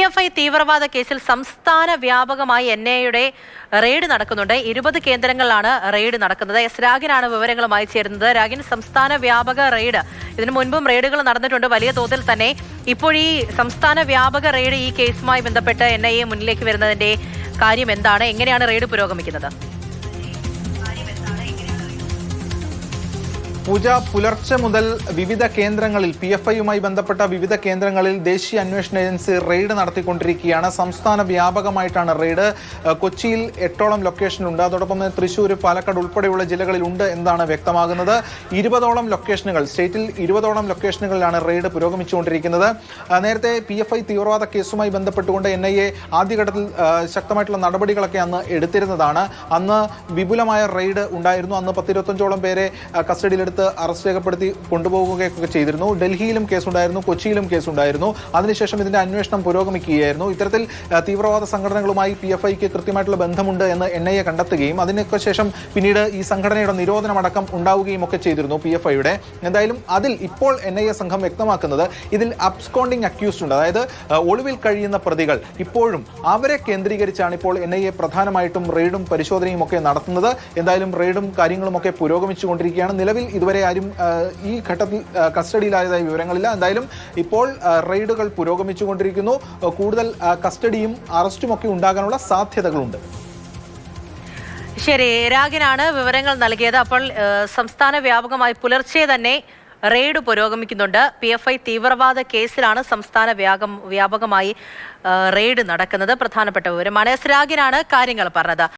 PFI തീവ്രവാദ കേസിൽ സംസ്ഥാന വ്യാപകമായി NIA റെയ്ഡ് നടക്കുന്നുണ്ട്. 20 കേന്ദ്രങ്ങളിലാണ് റെയ്ഡ് നടക്കുന്നത്. എസ് രാഗിനാണ് വിവരങ്ങളുമായി ചേരുന്നത്. രാഗിൻ, സംസ്ഥാന വ്യാപക റെയ്ഡ്, ഇതിനു മുൻപും റെയ്ഡുകൾ നടന്നിട്ടുണ്ട് വലിയ തോതിൽ തന്നെ. ഇപ്പോൾ ഈ സംസ്ഥാന വ്യാപക റെയ്ഡ് ഈ കേസുമായി ബന്ധപ്പെട്ട് NIA മുന്നിലേക്ക് വരുന്നതിന്റെ കാര്യം എന്താണ്? എങ്ങനെയാണ് റെയ്ഡ് പുരോഗമിക്കുന്നത്? പൂജ, പുലർച്ചെ മുതൽ വിവിധ കേന്ദ്രങ്ങളിൽ PFIയുമായി ബന്ധപ്പെട്ട വിവിധ കേന്ദ്രങ്ങളിൽ ദേശീയ അന്വേഷണ ഏജൻസി റെയ്ഡ് നടത്തിക്കൊണ്ടിരിക്കുകയാണ്. സംസ്ഥാന വ്യാപകമായിട്ടാണ് റെയ്ഡ്. കൊച്ചിയിൽ 8ഓളം ലൊക്കേഷനുണ്ട്. അതോടൊപ്പം തന്നെ തൃശ്ശൂർ, പാലക്കാട് ഉൾപ്പെടെയുള്ള ജില്ലകളിൽ ഉണ്ട് എന്നാണ് വ്യക്തമാകുന്നത്. 20ഓളം ലൊക്കേഷനുകൾ, സ്റ്റേറ്റിൽ 20ഓളം ലൊക്കേഷനുകളിലാണ് റെയ്ഡ് പുരോഗമിച്ചുകൊണ്ടിരിക്കുന്നത്. നേരത്തെ PFI തീവ്രവാദ കേസുമായി ബന്ധപ്പെട്ടുകൊണ്ട് NIA ആദ്യഘട്ടത്തിൽ ശക്തമായിട്ടുള്ള നടപടികളൊക്കെ അന്ന് എടുത്തിരുന്നതാണ്. അന്ന് വിപുലമായ റെയ്ഡ് ഉണ്ടായിരുന്നു. അന്ന് 10-25ഓളം പേരെ കസ്റ്റഡിയിലെടുത്ത് അറസ്റ്റ് രേഖപ്പെടുത്തി കൊണ്ടുപോകുകയൊക്കെ ചെയ്തിരുന്നു. ഡൽഹിയിലും കേസുണ്ടായിരുന്നു, കൊച്ചിയിലും കേസുണ്ടായിരുന്നു. അതിനുശേഷം ഇതിന്റെ അന്വേഷണം പുരോഗമിക്കുകയായിരുന്നു. ഇത്തരത്തിൽ തീവ്രവാദ സംഘടനകളുമായി PFIക്ക് കൃത്യമായിട്ടുള്ള ബന്ധമുണ്ട് എന്ന് NIA കണ്ടെത്തുകയും അതിനൊക്കെ ശേഷം പിന്നീട് ഈ സംഘടനയുടെ നിരോധനമടക്കം ഉണ്ടാവുകയും ഒക്കെ ചെയ്തിരുന്നു PFIയുടെ. എന്തായാലും അതിൽ ഇപ്പോൾ NIA സംഘം വ്യക്തമാക്കുന്നത് ഇതിൽ അബ്സ്കോണ്ടിങ് അക്യൂസ്ഡ് ഉണ്ട്, അതായത് ഒളിവിൽ കഴിയുന്ന പ്രതികൾ, ഇപ്പോഴും അവരെ കേന്ദ്രീകരിച്ചാണ് ഇപ്പോൾ NIA പ്രധാനമായിട്ടും റെയ്ഡും പരിശോധനയും ഒക്കെ നടത്തുന്നത്. എന്തായാലും റെയ്ഡും കാര്യങ്ങളും ഒക്കെ പുരോഗമിച്ചുകൊണ്ടിരിക്കുകയാണ്. നിലവിൽ ഇതുവരെ ആരും ഈ ഘട്ടത്തിൽ കസ്റ്റഡിയിലായതായ വിവരങ്ങളില്ല. എന്തായാലും ഇപ്പോൾ റെയ്ഡുകൾ പുരോഗമിച്ചുകൊണ്ടിരിക്കുന്നു. കൂടുതൽ കസ്റ്റഡിയും അറസ്റ്റും ഒക്കെ ഉണ്ടാകാനുള്ള സാധ്യതകളുണ്ട്. ശരി, രാഗിനാണ് വിവരങ്ങൾ നൽകിയത്. അപ്പോൾ സംസ്ഥാന വ്യാപകമായി പുലർച്ചെ തന്നെ റെയ്ഡ് പുരോഗമിക്കുന്നുണ്ട്. PFI തീവ്രവാദ കേസിലാണ് സംസ്ഥാന വ്യാപകമായി റെയ്ഡ് നടക്കുന്നത്. പ്രധാനപ്പെട്ട വിവരമാണ്. എസ് രാഗിനാണ് കാര്യങ്ങൾ പറഞ്ഞത്.